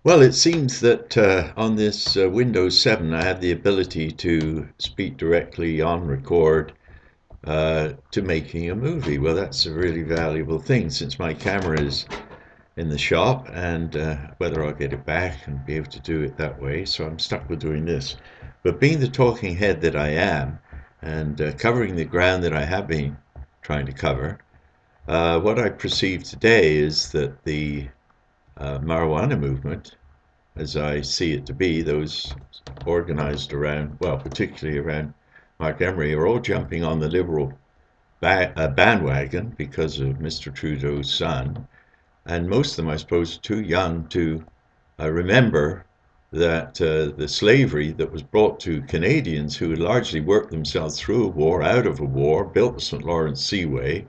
Well, it seems that on this Windows 7, I have the ability to speak directly on record to making a movie. Well, that's a really valuable thing since my camera is in the shop and whether I'll get it back and be able to do it that way. So I'm stuck with doing this. But being the talking head that I am and covering the ground that I have been trying to cover, what I perceive today is that the marijuana movement as I see it to be, those organized around, well, particularly around Mark Emery, are all jumping on the Liberal bandwagon because of Mr. Trudeau's son. And most of them, I suppose, are too young to remember that the slavery that was brought to Canadians who had largely worked themselves through a war, out of a war, built the St. Lawrence Seaway,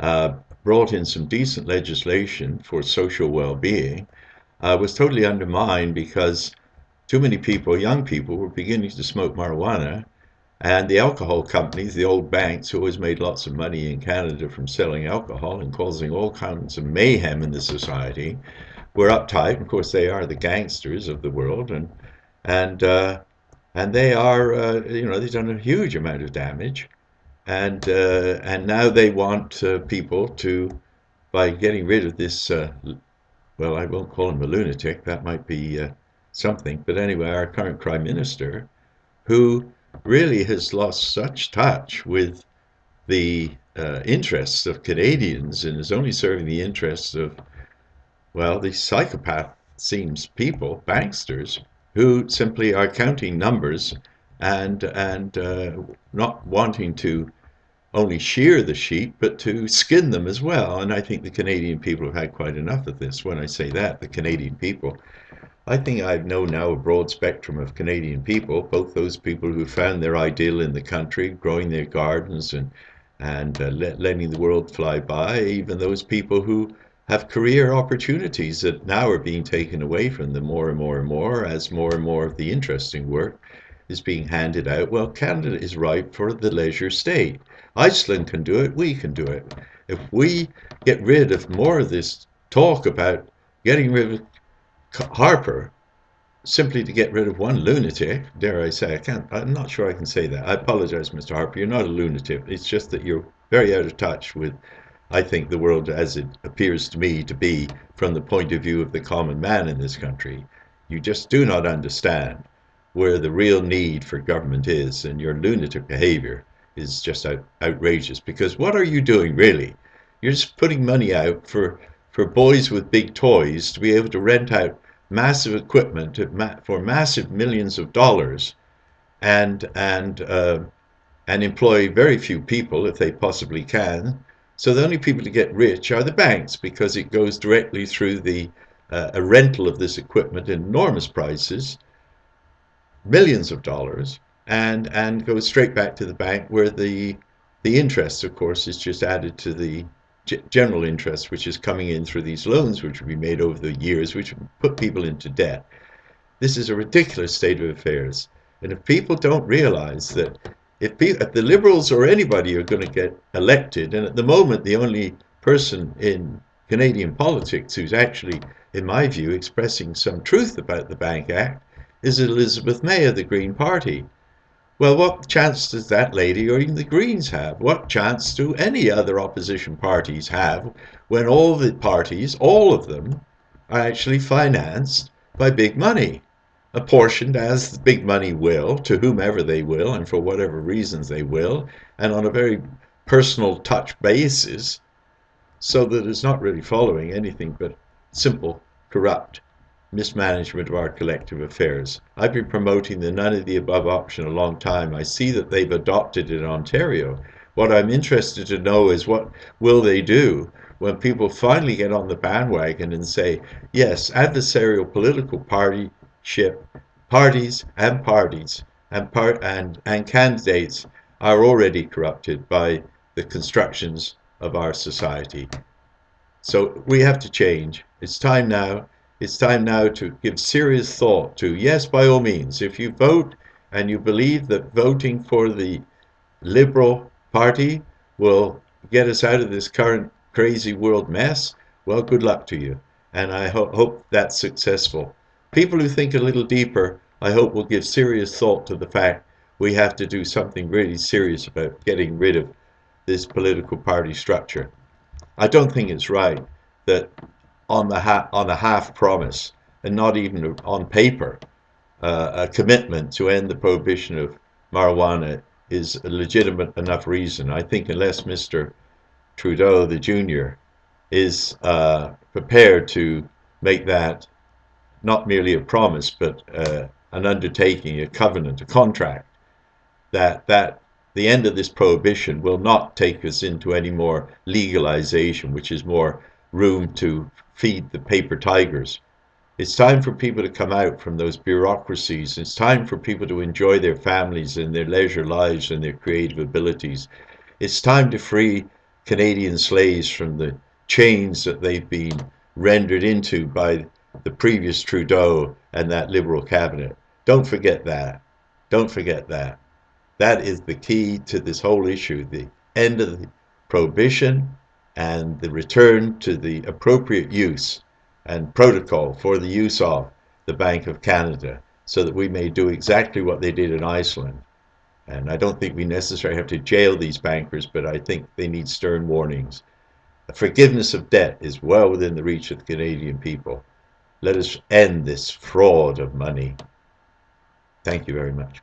uh, brought in some decent legislation for social well-being, was totally undermined because too many people, young people, were beginning to smoke marijuana. And the alcohol companies, the old banks who always made lots of money in Canada from selling alcohol and causing all kinds of mayhem in the society, were uptight. Of course, they are the gangsters of the world, and uh, and they are, they've done a huge amount of damage. And now they want people to, by getting rid of this well, I won't call him a lunatic, that might be something. But anyway, our current Prime Minister, who really has lost such touch with the interests of Canadians and is only serving the interests of, well, these psychopath seems people, banksters, who simply are counting numbers and not wanting to only shear the sheep, but to skin them as well. And I think the Canadian people have had quite enough of this. When I say that, the Canadian people, I think I know now a broad spectrum of Canadian people, both those people who found their ideal in the country, growing their gardens and letting the world fly by, even those people who have career opportunities that now are being taken away from them more and more and more as more and more of the interesting work is being handed out. Well, Canada is ripe for the leisure state. Iceland can do it, we can do it. If we get rid of more of this talk about getting rid of Harper simply to get rid of one lunatic, dare I say, I'm not sure I can say that. I apologize, Mr. Harper, you're not a lunatic. It's just that you're very out of touch with, I think, the world as it appears to me to be from the point of view of the common man in this country. You just do not understand where the real need for government is, and your lunatic behavior is just outrageous. Because what are you doing really? You're just putting money out for boys with big toys to be able to rent out massive equipment for massive millions of dollars and and uh, and employ very few people if they possibly can. So the only people to get rich are the banks because it goes directly through the a rental of this equipment at enormous prices, millions of dollars, and goes straight back to the bank where the interest, of course, is just added to the general interest, which is coming in through these loans, which will be made over the years, which put people into debt. This is a ridiculous state of affairs. And if people don't realize that if the Liberals or anybody are going to get elected, and at the moment the only person in Canadian politics who's actually, in my view, expressing some truth about the Bank Act is Elizabeth May of the Green Party. Well, what chance does that lady or even the Greens have? What chance do any other opposition parties have when all the parties, all of them, are actually financed by big money, apportioned as the big money will, to whomever they will, and for whatever reasons they will, and on a very personal touch basis, so that it's not really following anything but simple, corrupt mismanagement of our collective affairs. I've been promoting the none of the above option a long time. I see that they've adopted it in Ontario. What I'm interested to know is what will they do when people finally get on the bandwagon and say, yes, adversarial political partyship, parties and candidates are already corrupted by the constructions of our society. So we have to change. It's time now. It's time now to give serious thought to, yes, by all means, if you vote and you believe that voting for the Liberal Party will get us out of this current crazy world mess, well, good luck to you. And I hope that's successful. People who think a little deeper, I hope, will give serious thought to the fact we have to do something really serious about getting rid of this political party structure. I don't think it's right that on a half promise and not even on paper, a commitment to end the prohibition of marijuana is a legitimate enough reason. I think unless Mr. Trudeau, the junior, is prepared to make that not merely a promise, but an undertaking, a covenant, a contract, that the end of this prohibition will not take us into any more legalization, which is more room to feed the paper tigers. It's time for people to come out from those bureaucracies. It's time for people to enjoy their families and their leisure lives and their creative abilities. It's time to free Canadian slaves from the chains that they've been rendered into by the previous Trudeau and that Liberal cabinet. Don't forget that. Don't forget that. That is the key to this whole issue, the end of the prohibition and the return to the appropriate use and protocol for the use of the Bank of Canada so that we may do exactly what they did in Iceland. And I don't think we necessarily have to jail these bankers, but I think they need stern warnings. The forgiveness of debt is well within the reach of the Canadian people. Let us end this fraud of money. Thank you very much.